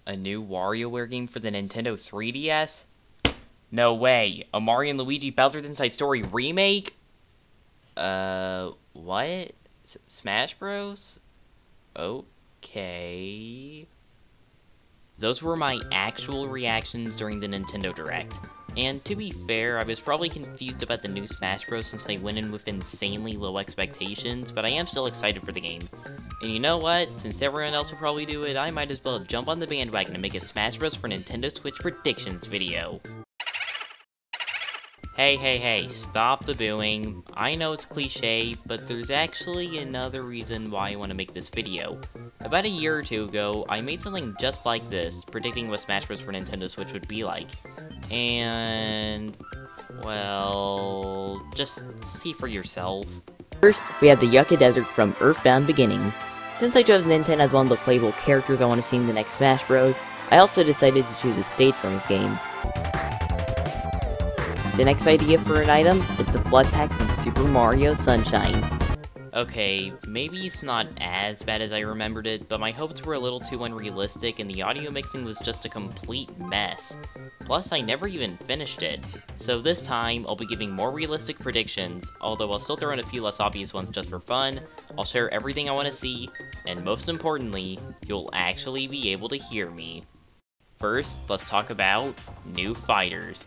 A new WarioWare game for the Nintendo 3DS? No way! A Mario and Luigi Bowser's Inside Story remake? What? Smash Bros? Okay. Those were my actual reactions during the Nintendo Direct. And to be fair, I was probably confused about the new Smash Bros since they went in with insanely low expectations, but I am still excited for the game. And you know what? Since everyone else will probably do it, I might as well jump on the bandwagon and make a Smash Bros for Nintendo Switch Predictions video. Hey, stop the booing. I know it's cliche, but there's actually another reason why I want to make this video. About a year or two ago, I made something just like this, predicting what Smash Bros for Nintendo Switch would be like. And, well, just see for yourself. First, we have the Yucca Desert from Earthbound Beginnings. Since I chose Ninten as one of the playable characters I want to see in the next Smash Bros, I also decided to choose a stage from his game. The next idea for an item is the Blood Pack from Super Mario Sunshine. Okay, maybe it's not as bad as I remembered it, but my hopes were a little too unrealistic and the audio mixing was just a complete mess. Plus, I never even finished it. So this time, I'll be giving more realistic predictions, although I'll still throw in a few less obvious ones just for fun. I'll share everything I want to see, and most importantly, you'll actually be able to hear me. First, let's talk about new fighters.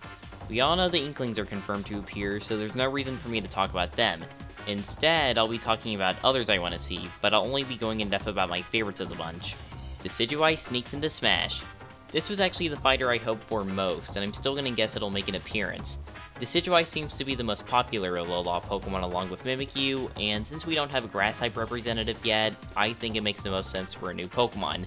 We all know the Inklings are confirmed to appear, so there's no reason for me to talk about them. Instead, I'll be talking about others I want to see, but I'll only be going in depth about my favorites of the bunch. Decidueye sneaks into Smash. This was actually the fighter I hoped for most, and I'm still gonna guess it'll make an appearance. Decidueye seems to be the most popular Alola Pokemon along with Mimikyu, and since we don't have a Grass-type representative yet, I think it makes the most sense for a new Pokemon.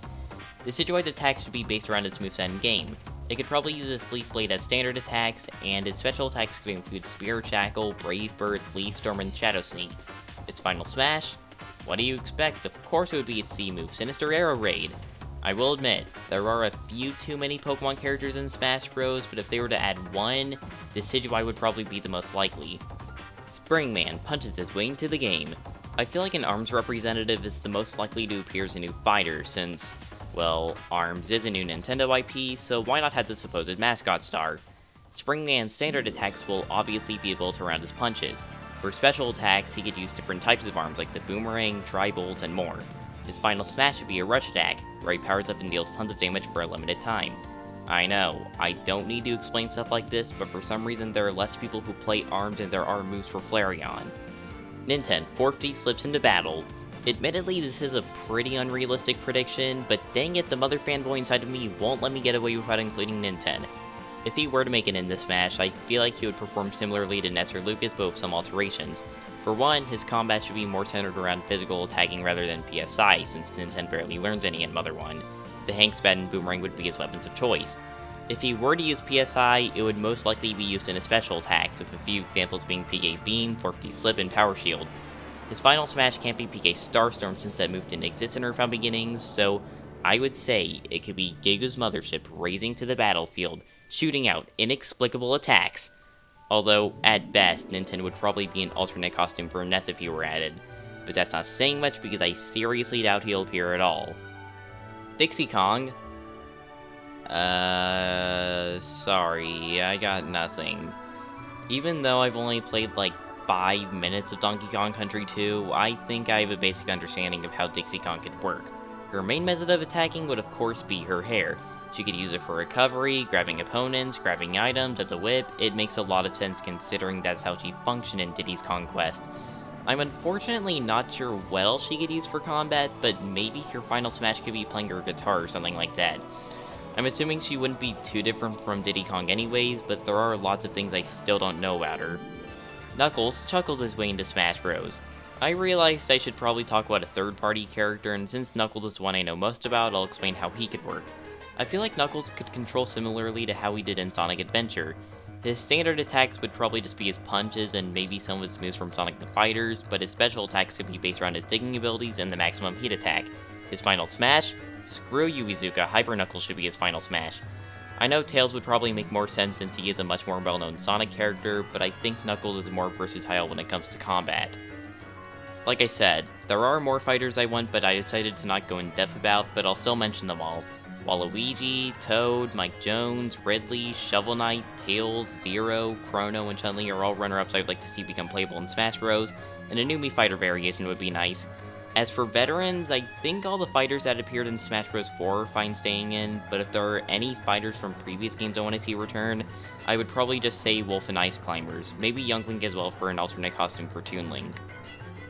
Decidueye's attack should be based around its moveset in game. It could probably use its Leaf Blade as standard attacks, and its special attacks could include Spirit Shackle, Brave Bird, Leaf Storm, and Shadow Sneak. Its final smash? What do you expect? Of course it would be its C move, Sinister Arrow Raid. I will admit, there are a few too many Pokemon characters in Smash Bros, but if they were to add one, Decidueye would probably be the most likely. Springman punches his way into the game. I feel like an ARMS representative is the most likely to appear as a new fighter, since, well, ARMS is a new Nintendo IP, so why not have the supposed mascot star? Springman's standard attacks will obviously be built around his punches. For special attacks, he could use different types of arms like the Boomerang, Tri-Bolt, and more. His final smash would be a rush attack, where he powers up and deals tons of damage for a limited time. I know, I don't need to explain stuff like this, but for some reason there are less people who play ARMS than there are moves for Flareon. Ninten 450 slips into battle. Admittedly, this is a pretty unrealistic prediction, but dang it, the mother fanboy inside of me won't let me get away without including Ninten. If he were to make it in this Smash, I feel like he would perform similarly to Ness or Lucas, but with some alterations. For one, his combat should be more centered around physical attacking rather than PSI, since Ninten barely learns any in Mother 1. The Hankspad and Boomerang would be his weapons of choice. If he were to use PSI, it would most likely be used in his special attacks, with a few examples being PK Beam, 450 Slip, and Power Shield. His final smash can't be PK Starstorm since that move didn't exist in Earthbound Beginnings, so I would say it could be Giga's mothership racing to the battlefield, shooting out inexplicable attacks. Although, at best, Ninten would probably be an alternate costume for Ness if he were added. But that's not saying much because I seriously doubt he'll appear at all. Dixie Kong? Sorry, I got nothing. Even though I've only played like 5 minutes of Donkey Kong Country 2, I think I have a basic understanding of how Dixie Kong could work. Her main method of attacking would of course be her hair. She could use it for recovery, grabbing opponents, grabbing items, as a whip. It makes a lot of sense considering that's how she functioned in Diddy's Conquest. I'm unfortunately not sure what else she could use for combat, but maybe her final smash could be playing her guitar or something like that. I'm assuming she wouldn't be too different from Diddy Kong anyways, but there are lots of things I still don't know about her. Knuckles chuckles his way into Smash Bros. I realized I should probably talk about a third-party character, and since Knuckles is the one I know most about, I'll explain how he could work. I feel like Knuckles could control similarly to how he did in Sonic Adventure. His standard attacks would probably just be his punches and maybe some of his moves from Sonic the Fighters, but his special attacks could be based around his digging abilities and the maximum heat attack. His final smash? Screw you, Izuka, Hyper Knuckles should be his final smash. I know Tails would probably make more sense since he is a much more well-known Sonic character, but I think Knuckles is more versatile when it comes to combat. Like I said, there are more fighters I want, but I decided to not go in depth about, but I'll still mention them all. Waluigi, Toad, Mike Jones, Ridley, Shovel Knight, Tails, Zero, Chrono, and Chun-Li are all runner-ups I'd like to see become playable in Smash Bros, and a new Mii Fighter variation would be nice. As for veterans, I think all the fighters that appeared in Smash Bros 4 are fine staying in, but if there are any fighters from previous games I want to see return, I would probably just say Wolf and Ice Climbers, maybe Young Link as well for an alternate costume for Toon Link.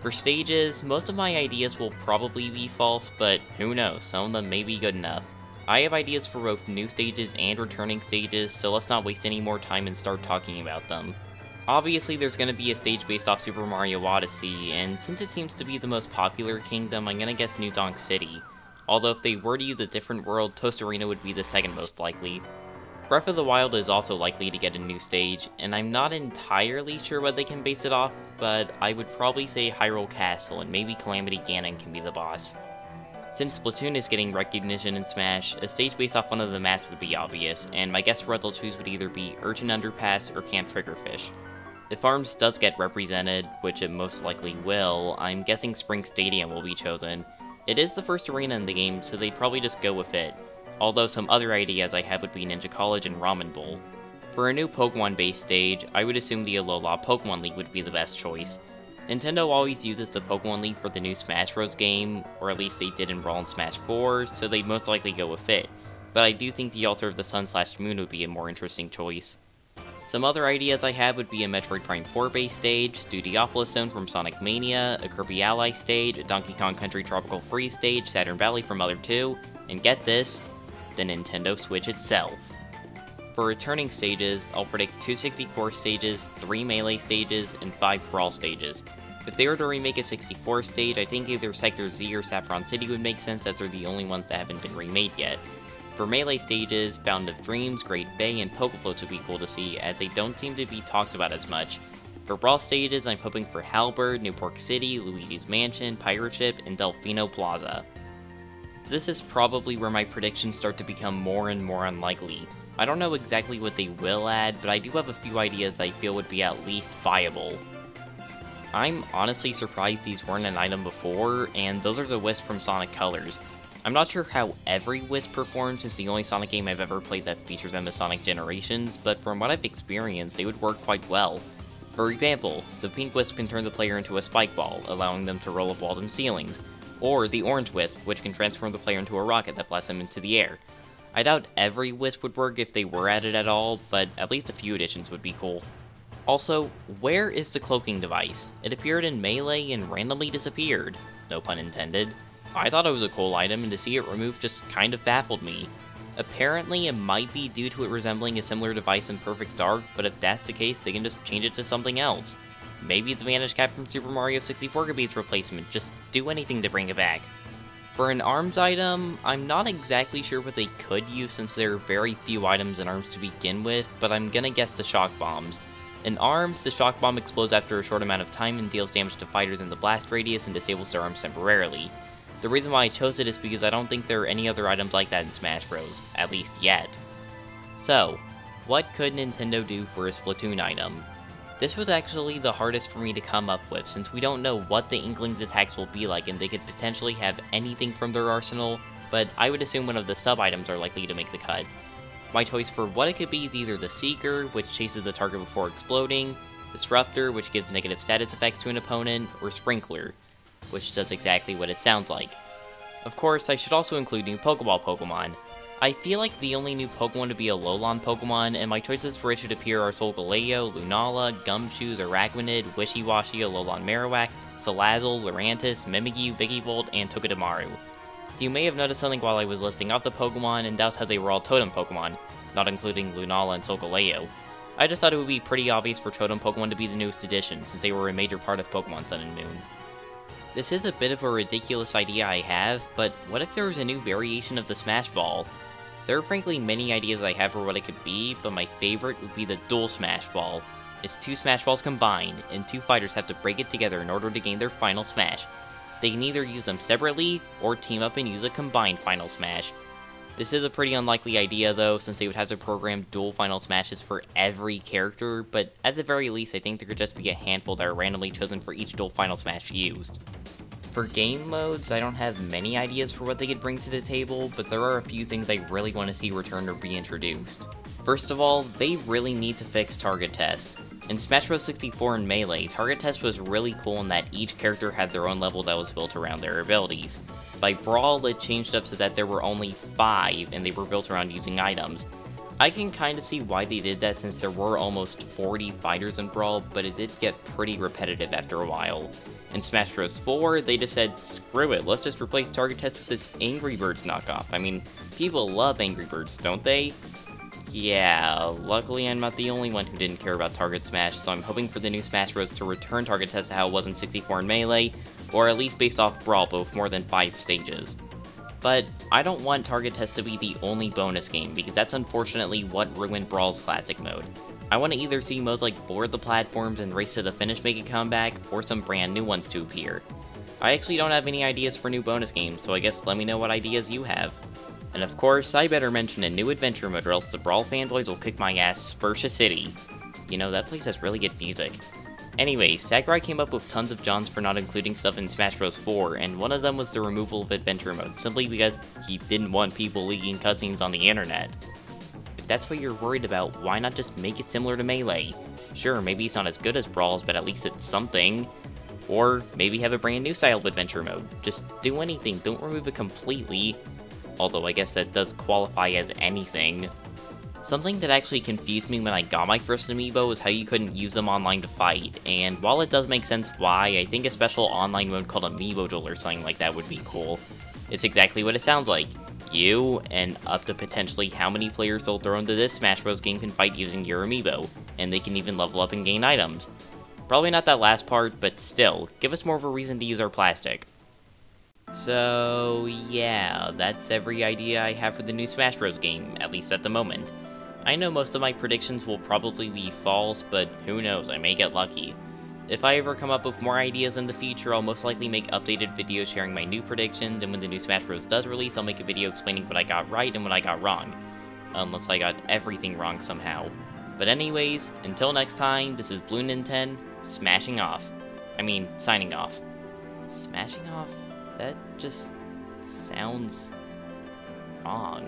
For stages, most of my ideas will probably be false, but who knows, some of them may be good enough. I have ideas for both new stages and returning stages, so let's not waste any more time and start talking about them. Obviously, there's going to be a stage based off Super Mario Odyssey, and since it seems to be the most popular kingdom, I'm going to guess New Donk City. Although if they were to use a different world, Toast Arena would be the second most likely. Breath of the Wild is also likely to get a new stage, and I'm not entirely sure what they can base it off, but I would probably say Hyrule Castle, and maybe Calamity Ganon can be the boss. Since Splatoon is getting recognition in Smash, a stage based off one of the maps would be obvious, and my guess for what they'll choose would either be Urchin Underpass or Camp Triggerfish. If ARMS does get represented, which it most likely will, I'm guessing Spring Stadium will be chosen. It is the first arena in the game, so they'd probably just go with it. Although some other ideas I have would be Ninja College and Ramen Bowl. For a new Pokemon-based stage, I would assume the Alola Pokemon League would be the best choice. Nintendo always uses the Pokemon League for the new Smash Bros. Game, or at least they did in Brawl and Smash 4, so they'd most likely go with it. But I do think the Altar of the Sun/Moon would be a more interesting choice. Some other ideas I have would be a Metroid Prime 4 based stage, Studiopolis Zone from Sonic Mania, a Kirby Ally stage, a Donkey Kong Country Tropical Freeze stage, Saturn Valley from Mother 2, and get this, the Nintendo Switch itself. For returning stages, I'll predict 2 64 stages, 3 Melee stages, and 5 Brawl stages. If they were to remake a 64 stage, I think either Sector Z or Saffron City would make sense as they're the only ones that haven't been remade yet. For Melee stages, Fountain of Dreams, Great Bay, and Pokefloats would be cool to see, as they don't seem to be talked about as much. For Brawl stages, I'm hoping for Halberd, New Pork City, Luigi's Mansion, Pirate Ship, and Delfino Plaza. This is probably where my predictions start to become more and more unlikely. I don't know exactly what they will add, but I do have a few ideas I feel would be at least viable. I'm honestly surprised these weren't an item before, and those are the Wisp from Sonic Colors. I'm not sure how every Wisp performs, since the only Sonic game I've ever played that features them is Sonic Generations, but from what I've experienced, they would work quite well. For example, the pink Wisp can turn the player into a spike ball, allowing them to roll up walls and ceilings, or the orange Wisp, which can transform the player into a rocket that blasts them into the air. I doubt every Wisp would work if they were added at all, but at least a few additions would be cool. Also, where is the cloaking device? It appeared in Melee and randomly disappeared. No pun intended. I thought it was a cool item, and to see it removed just kind of baffled me. Apparently, it might be due to it resembling a similar device in Perfect Dark, but if that's the case, they can just change it to something else. Maybe the Vanish Cap from Super Mario 64 could be its replacement, just do anything to bring it back. For an ARMS item, I'm not exactly sure what they could use since there are very few items in ARMS to begin with, but I'm gonna guess the Shock Bombs. In ARMS, the Shock Bomb explodes after a short amount of time and deals damage to fighters in the blast radius and disables their arms temporarily. The reason why I chose it is because I don't think there are any other items like that in Smash Bros, at least yet. So, what could Nintendo do for a Splatoon item? This was actually the hardest for me to come up with, since we don't know what the Inklings' attacks will be like and they could potentially have anything from their arsenal, but I would assume one of the sub-items are likely to make the cut. My choice for what it could be is either the Seeker, which chases the target before exploding, Disruptor, which gives negative status effects to an opponent, or Sprinkler, which does exactly what it sounds like. Of course, I should also include new Pokeball Pokemon. I feel like the only new Pokemon to be a Alolan Pokemon, and my choices for it should appear are Solgaleo, Lunala, Gumshoos, Araquanid, Wishiwashi, Alolan Marowak, Salazzle, Lurantis, Mimikyu, Vikavolt, and Togedemaru. You may have noticed something while I was listing off the Pokemon, and that's how they were all Totem Pokemon, not including Lunala and Solgaleo. I just thought it would be pretty obvious for Totem Pokemon to be the newest addition, since they were a major part of Pokémon Sun and Moon. This is a bit of a ridiculous idea I have, but what if there was a new variation of the Smash Ball? There are frankly many ideas I have for what it could be, but my favorite would be the Dual Smash Ball. It's 2 Smash Balls combined, and 2 fighters have to break it together in order to gain their final smash. They can either use them separately, or team up and use a combined final smash. This is a pretty unlikely idea though, since they would have to program dual final smashes for every character, but at the very least I think there could just be a handful that are randomly chosen for each dual final smash used. For game modes, I don't have many ideas for what they could bring to the table, but there are a few things I really want to see returned or be introduced. First of all, they really need to fix target test. In Smash Bros. 64 and Melee, target test was really cool in that each character had their own level that was built around their abilities. By Brawl, it changed up so that there were only 5, and they were built around using items. I can kind of see why they did that since there were almost 40 fighters in Brawl, but it did get pretty repetitive after a while. In Smash Bros. 4, they just said, screw it, let's just replace target test with this Angry Birds knockoff. I mean, people love Angry Birds, don't they? Yeah, luckily I'm not the only one who didn't care about Target Smash, so I'm hoping for the new Smash Bros. To return target test to how it was in 64 and Melee, or at least based off Brawl, but with more than 5 stages. But I don't want target test to be the only bonus game, because that's unfortunately what ruined Brawl's classic mode. I want to either see modes like Board the Platforms and Race to the Finish make a comeback, or some brand new ones to appear. I actually don't have any ideas for new bonus games, so I guess let me know what ideas you have. And of course, I better mention a new adventure mode or else the Brawl fanboys will kick my ass, Spursha City. You know, that place has really good music. Anyway, Sakurai came up with tons of Johns for not including stuff in Smash Bros. 4, and one of them was the removal of adventure mode, simply because he didn't want people leaking cutscenes on the internet. If that's what you're worried about, why not just make it similar to Melee? Sure, maybe it's not as good as Brawl's, but at least it's something. Or maybe have a brand new style of adventure mode. Just do anything, don't remove it completely. Although I guess that does qualify as anything. Something that actually confused me when I got my first amiibo was how you couldn't use them online to fight, and while it does make sense why, I think a special online mode called Amiibo Duel or something like that would be cool. It's exactly what it sounds like. You, and up to potentially how many players they'll throw into this Smash Bros. Game can fight using your amiibo, and they can even level up and gain items. Probably not that last part, but still, give us more of a reason to use our plastic. So yeah, that's every idea I have for the new Smash Bros. Game, at least at the moment. I know most of my predictions will probably be false, but who knows, I may get lucky. If I ever come up with more ideas in the future, I'll most likely make updated videos sharing my new predictions, and when the new Smash Bros. Does release, I'll make a video explaining what I got right and what I got wrong. Unless I got everything wrong somehow. But anyways, until next time, this is Blue Nintendo, signing off. Smashing off? That just sounds wrong.